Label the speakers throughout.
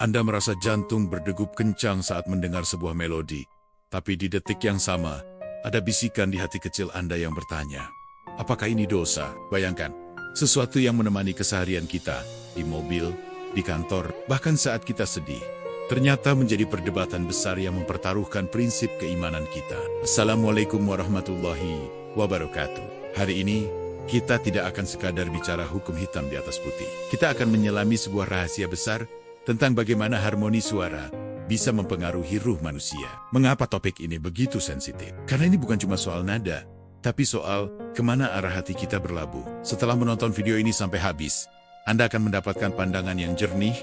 Speaker 1: Anda merasa jantung berdegup kencang saat mendengar sebuah melodi. Tapi di detik yang sama, ada bisikan di hati kecil Anda yang bertanya, apakah ini dosa? Bayangkan, sesuatu yang menemani keseharian kita, di mobil, di kantor, bahkan saat kita sedih, ternyata menjadi perdebatan besar yang mempertaruhkan prinsip keimanan kita. Assalamualaikum warahmatullahi wabarakatuh. Hari ini, kita tidak akan sekadar bicara hukum hitam di atas putih. Kita akan menyelami sebuah rahasia besar tentang bagaimana harmoni suara bisa mempengaruhi ruh manusia. Mengapa topik ini begitu sensitif? Karena ini bukan cuma soal nada, tapi soal kemana arah hati kita berlabuh. Setelah menonton video ini sampai habis, Anda akan mendapatkan pandangan yang jernih,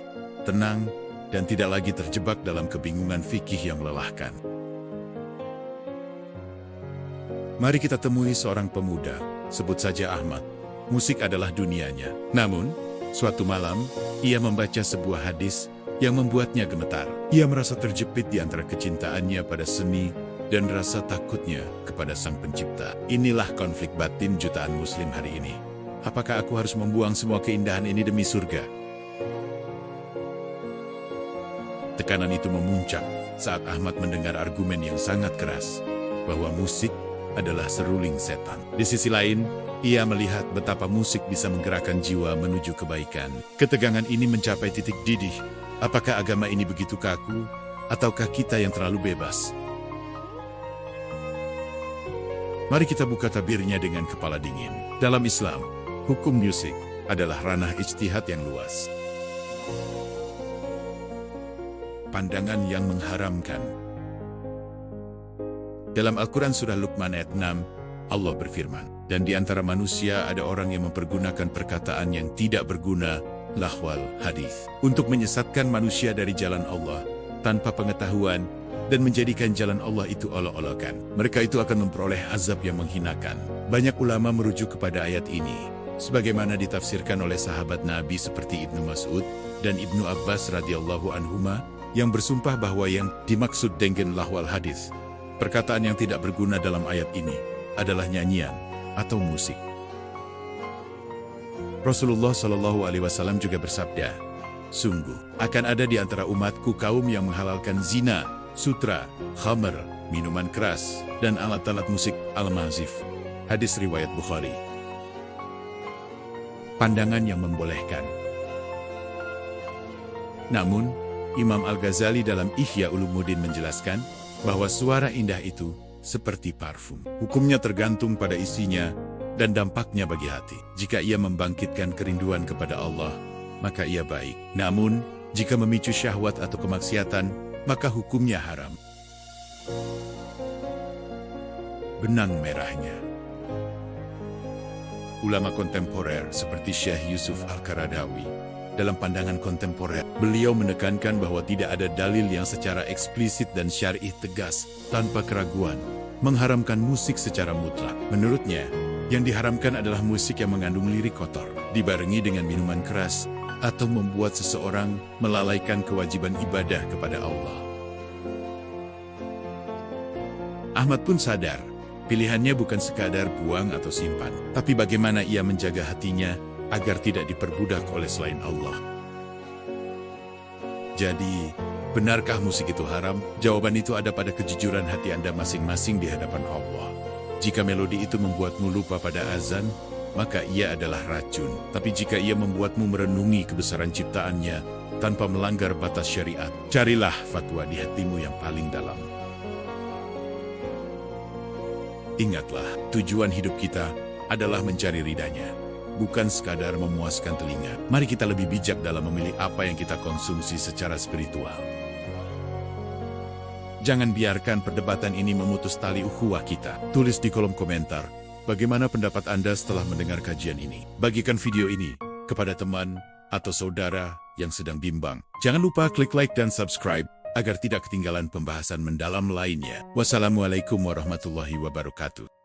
Speaker 1: tenang, dan tidak lagi terjebak dalam kebingungan fikih yang melelahkan. Mari kita temui seorang pemuda, sebut saja Ahmad. Musik adalah dunianya. Namun, suatu malam, ia membaca sebuah hadis yang membuatnya gemetar. Ia merasa terjepit di antara kecintaannya pada seni dan rasa takutnya kepada Sang Pencipta. Inilah konflik batin jutaan muslim hari ini. Apakah aku harus membuang semua keindahan ini demi surga? Tekanan itu memuncak saat Ahmad mendengar argumen yang sangat keras bahwa musik adalah seruling setan. Di sisi lain, ia melihat betapa musik bisa menggerakkan jiwa menuju kebaikan. Ketegangan ini mencapai titik didih. Apakah agama ini begitu kaku, ataukah kita yang terlalu bebas? Mari kita buka tabirnya dengan kepala dingin. Dalam Islam, hukum musik adalah ranah ijtihad yang luas. Pandangan yang mengharamkan. Dalam Al-Quran surah Luqman ayat 6, Allah berfirman, dan di antara manusia ada orang yang mempergunakan perkataan yang tidak berguna, lahwal hadis, untuk menyesatkan manusia dari jalan Allah tanpa pengetahuan dan menjadikan jalan Allah itu olok-olokan. Mereka itu akan memperoleh azab yang menghinakan. Banyak ulama merujuk kepada ayat ini, sebagaimana ditafsirkan oleh sahabat Nabi seperti Ibnu Mas'ud dan Ibnu Abbas radhiyallahu anhuma, yang bersumpah bahwa yang dimaksud dengan lahwal hadis, perkataan yang tidak berguna dalam ayat ini, adalah nyanyian atau musik. Rasulullah Shallallahu Alaihi Wasallam juga bersabda, sungguh akan ada di antara umatku kaum yang menghalalkan zina, sutra, khamr, minuman keras, dan alat-alat musik al-mazif. Hadis riwayat Bukhari. Pandangan yang membolehkan. Namun, Imam Al-Ghazali dalam Ihya Ulumuddin menjelaskan bahwa suara indah itu seperti parfum. Hukumnya tergantung pada isinya dan dampaknya bagi hati. Jika ia membangkitkan kerinduan kepada Allah, maka ia baik. Namun, jika memicu syahwat atau kemaksiatan, maka hukumnya haram. Benang merahnya. Ulama kontemporer seperti Syekh Yusuf Al-Qaradawi, dalam pandangan kontemporer, beliau menekankan bahwa tidak ada dalil yang secara eksplisit dan syar'i tegas, tanpa keraguan, mengharamkan musik secara mutlak. Menurutnya, yang diharamkan adalah musik yang mengandung lirik kotor, dibarengi dengan minuman keras, atau membuat seseorang melalaikan kewajiban ibadah kepada Allah. Ahmad pun sadar, pilihannya bukan sekadar buang atau simpan, tapi bagaimana ia menjaga hatinya agar tidak diperbudak oleh selain Allah. Jadi, benarkah musik itu haram? Jawaban itu ada pada kejujuran hati Anda masing-masing di hadapan Allah. Jika melodi itu membuatmu lupa pada azan, maka ia adalah racun. Tapi jika ia membuatmu merenungi kebesaran ciptaannya tanpa melanggar batas syariat, carilah fatwa di hatimu yang paling dalam. Ingatlah, tujuan hidup kita adalah mencari ridhanya, bukan sekadar memuaskan telinga. Mari kita lebih bijak dalam memilih apa yang kita konsumsi secara spiritual. Jangan biarkan perdebatan ini memutus tali ukhuwah kita. Tulis di kolom komentar, bagaimana pendapat Anda setelah mendengar kajian ini. Bagikan video ini kepada teman atau saudara yang sedang bimbang. Jangan lupa klik like dan subscribe, agar tidak ketinggalan pembahasan mendalam lainnya. Wassalamualaikum warahmatullahi wabarakatuh.